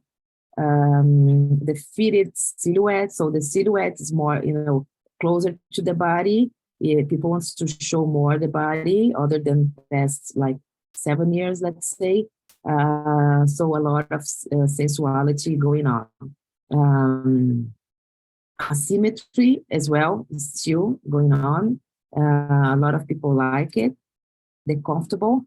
The fitted silhouette. So the silhouette is more, closer to the body. Yeah, people want to show more the body other than past like 7 years, let's say. So a lot of sensuality going on. Asymmetry as well is still going on. A lot of people like it. The comfort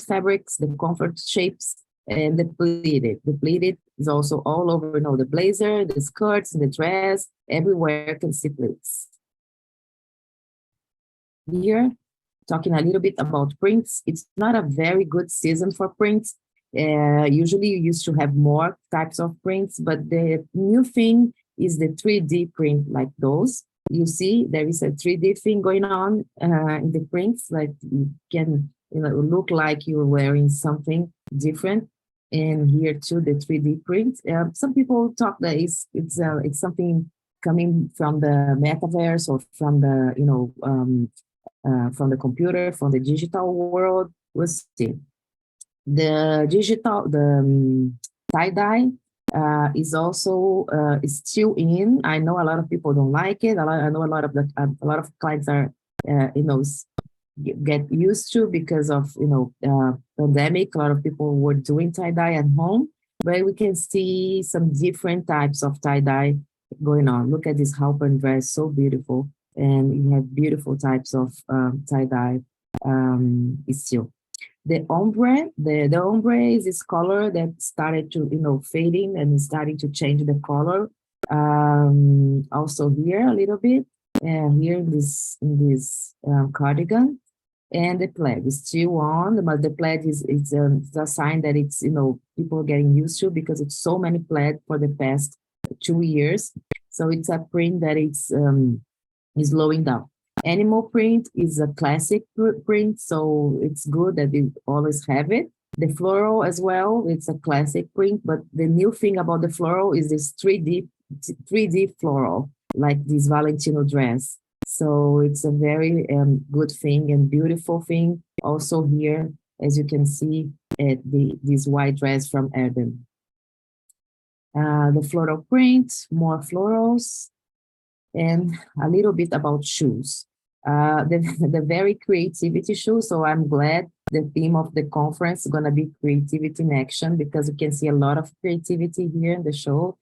fabrics, the comfort shapes, and the pleated. The pleated is also all over, the blazer, the skirts, the dress, everywhere you can see pleats. Here, talking a little bit about prints. It's not a very good season for prints. Usually you used to have more types of prints, but the new thing is the 3D print, like those. You see, there is a 3D thing going on in the prints, like you can look like you're wearing something different. And here too, the 3D print. Some people talk that it's something coming from the metaverse or from the from the computer, from the digital world. We'll see. The digital, the tie-dye is also is still in. I know a lot of people don't like it. I know a lot of clients are get used to because of pandemic. A lot of people were doing tie-dye at home, but we can see some different types of tie-dye going on. Look at this halberd dress, so beautiful, and you have beautiful types of tie-dye still. The ombre, the ombre is this color that started to fading and starting to change the color. Also here a little bit, and here in this cardigan, and the plaid is still on, but the plaid is it's a sign that it's people are getting used to because it's so many plaid for the past 2 years. So it's a print that it's is slowing down. Animal print is a classic print, so it's good that we always have it. The floral as well, it's a classic print, but the new thing about the floral is this 3D floral, like this Valentino dress. So it's a very good thing and beautiful thing. Also here, as you can see, this white dress from Erdem. The floral print, more florals, and a little bit about shoes. The very creativity shoes. So I'm glad the theme of the conference is going to be creativity in action, because you can see a lot of creativity here in the show.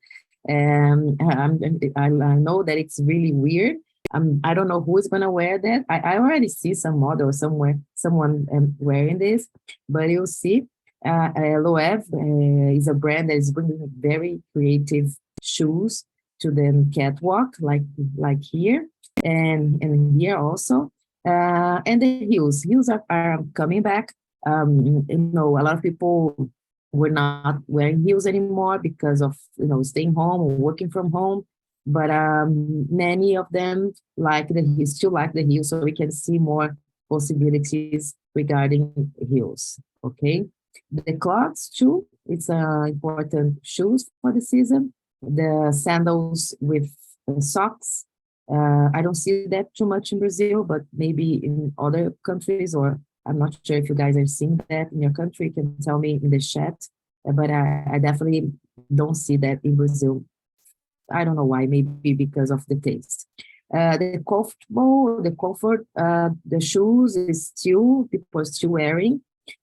I know that it's really weird. I don't know who is going to wear that. I already see some model somewhere, someone wearing this, but you'll see. Loewe is a brand that is bringing very creative shoes to the catwalk, like here and here also. And the heels are coming back. A lot of people were not wearing heels anymore because of staying home or working from home. But many of them still like the heels, so we can see more possibilities regarding heels. Okay, the clogs too. It's important shoes for the season. The sandals with socks. I don't see that too much in Brazil, but maybe in other countries, or I'm not sure if you guys are seeing that in your country. You can tell me in the chat, but I definitely don't see that in Brazil. I don't know why, maybe because of the taste. The comfort, the shoes is still, people are still wearing.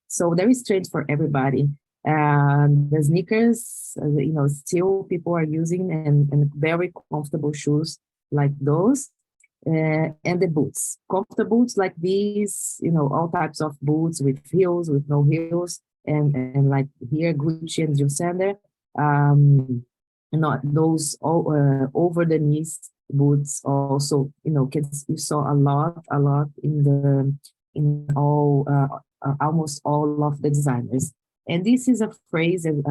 So there is trend for everybody. The sneakers, still people are using and very comfortable shoes like those. And the boots, comfortable boots like these, all types of boots with heels, with no heels, and like here, Gucci and Jil Sander. Not those over the knees boots also, you saw a lot in almost all of the designers. And this is a phrase and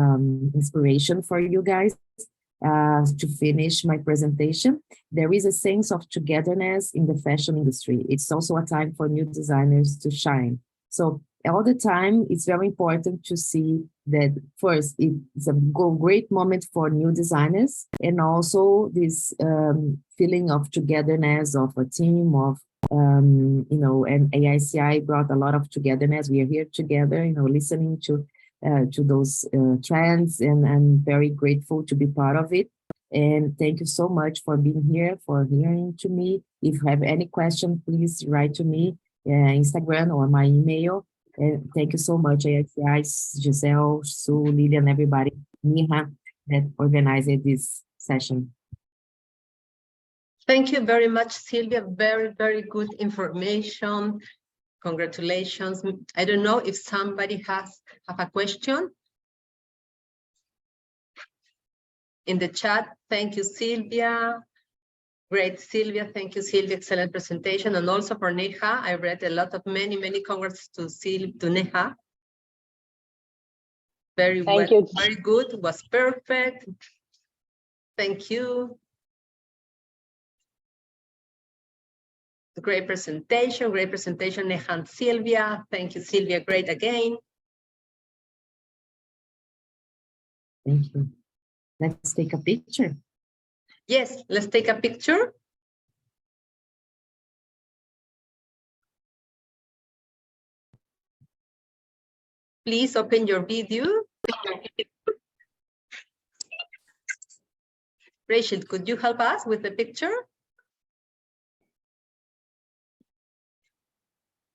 inspiration for you guys to finish my presentation. There is a sense of togetherness in the fashion industry. It's also a time for new designers to shine. So all the time, it's very important to see that first, it's a great moment for new designers, and also this feeling of togetherness of a team of, and AICI brought a lot of togetherness. We are here together, listening to those trends, and I'm very grateful to be part of it. And thank you so much for being here, for hearing to me. If you have any question, please write to me, Instagram or my email. And thank you so much, AICI, Giselle, Sue, Lilian, everybody, Neha, that organized this session. Thank you very much, Sylvia. Very, very good information. Congratulations. I don't know if somebody have a question in the chat. Thank you, Sylvia. Great, Sylvia. Thank you, Sylvia. Excellent presentation. And also for Neha, I read a lot of many congrats to Neha. Very Thank well, you. very good. Was perfect. Thank you. Great presentation, Neha and Sylvia. Thank you, Sylvia, great again. Thank you. Let's take a picture. Yes, let's take a picture. Please open your video. Rachel, could you help us with the picture?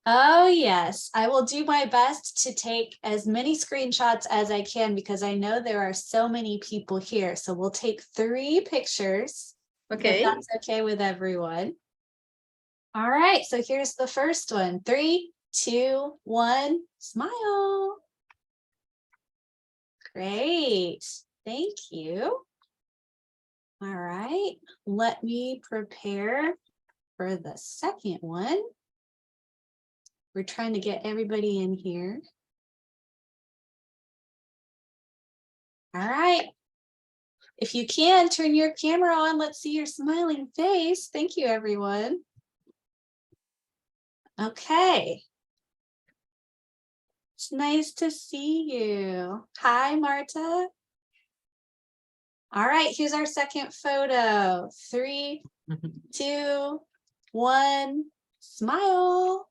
Oh, yes. I will do my best to take as many screenshots as I can because I know there are so many people here. So we'll take 3 pictures. Okay. If that's okay with everyone. All right. So here's the first one. 3, 2, 1, smile. Great. Thank you. All right. Let me prepare for the second one. We're trying to get everybody in here. All right. If you can, turn your camera on. Let's see your smiling face. Thank you, everyone. Okay. It's nice to see you. Hi, Marta. All right, here's our second photo. 3, 2, 1, smile.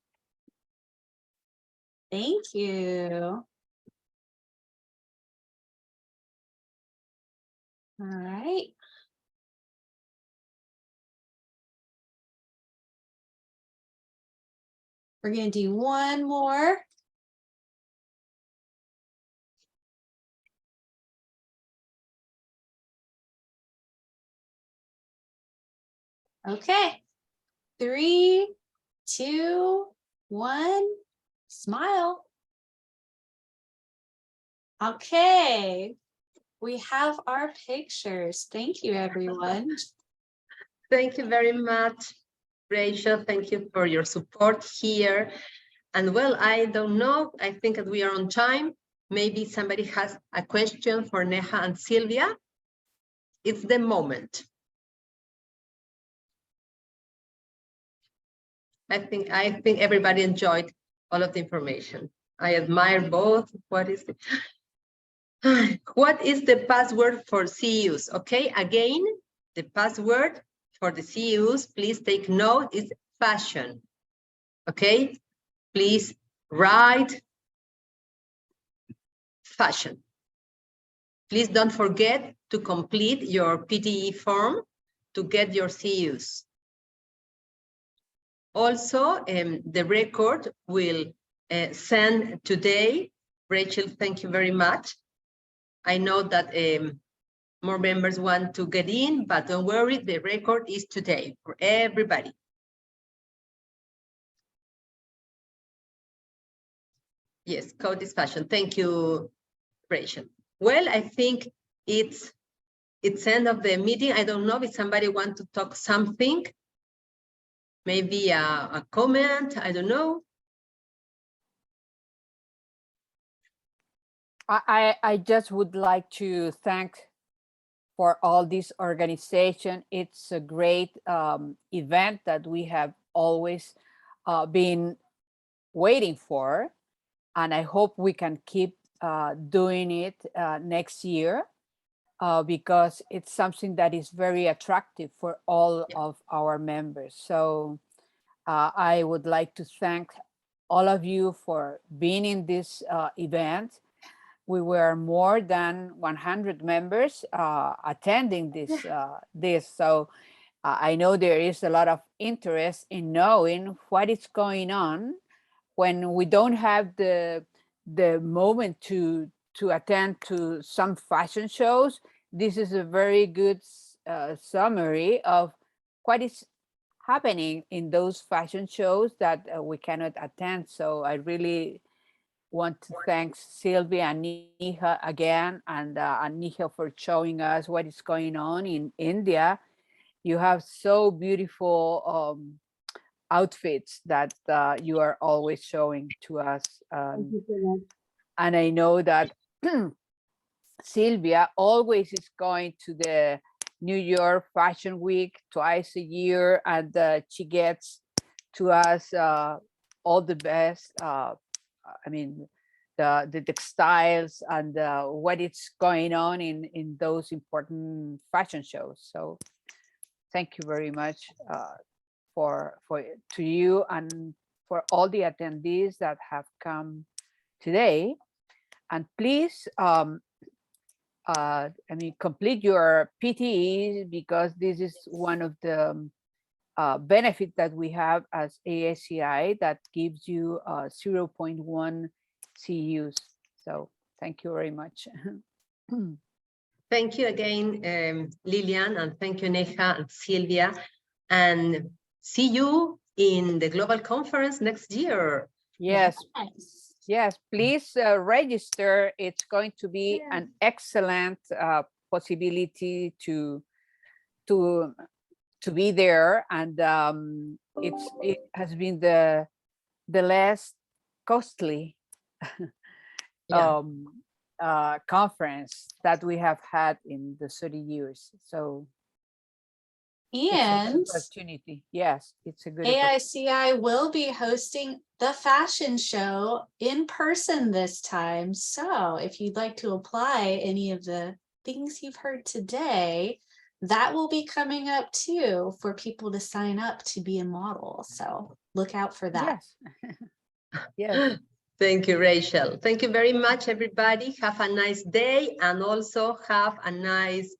Thank you. All right. We're going to do one more. Okay. 3, 2, 1, smile. Okay. We have our pictures. Thank you, everyone. Thank you very much, Rachel. Thank you for your support here. And well, I don't know, I think that we are on time. Maybe somebody has a question for Neha and Sylvia. It's the moment. I think everybody enjoyed all of the information. I admire both. What is the password for CEUs? Okay, again, the password for the CEUs, please take note, is fashion. Okay, please write fashion. Please don't forget to complete your PTE form to get your CEUs. Also, the record will send today. Rachel, thank you very much. I know that more members want to get in, but don't worry, the record is today for everybody. Yes, code is fashion. Thank you, Rachel. Well, I think it's end of the meeting. I don't know if somebody wants to talk something. Maybe a comment, I don't know. I just would like to thank for all this organization. It's a great event that we have always been waiting for. And I hope we can keep doing it next year because it's something that is very attractive for all of our members. So I would like to thank all of you for being in this event. We were more than 100 members attending this. So I know there is a lot of interest in knowing what is going on when we don't have the moment to attend to some fashion shows. This is a very good summary of what is happening in those fashion shows that we cannot attend. So I really want to thank Sylvia and Neha again, and Neha for showing us what is going on in India. You have so beautiful outfits that you are always showing to us. And I know that Sylvia always is going to the New York Fashion Week twice a year, and she gets to us all the best. I mean, the textiles and what is going on in those important fashion shows. So thank you very much to you and for all the attendees that have come today. And please, I mean, complete your PTE, because this is one of the benefit that we have as ASCI that gives you 0.1 CUs. So thank you very much. Thank you again, Lilian, and thank you, Neha and Silvia. And see you in the global conference next year. Yes, Yes. yes, please register. It's going to be an excellent possibility to be there, and it has been the less costly Yeah. Conference that we have had in the 30 years. So it's a And good opportunity. Yes, it's a good opportunity. AICI will be hosting the fashion show in person this time. So if you'd like to apply any of the things you've heard today, that will be coming up too for people to sign up to be a model. So look out for that. Yes. Yes. Thank you, Rachel. Thank you very much, everybody. Have a nice day, and also have a nice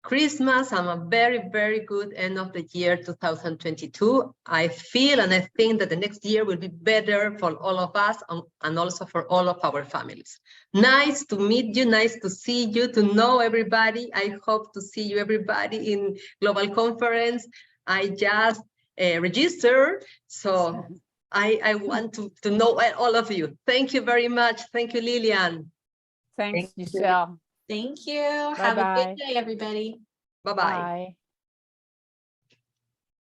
Christmas and a very, very good end of the year 2022. I feel and I think that the next year will be better for all of us and also for all of our families. Nice to meet you, nice to see you, to know everybody. I hope to see you everybody in Global Conference. I just registered, so I want to know all of you. Thank you very much. Thank you, Lilian. Thanks, Thank you. Giselle. Thank you. Have a Bye-bye. good day, everybody. Bye-bye. Bye.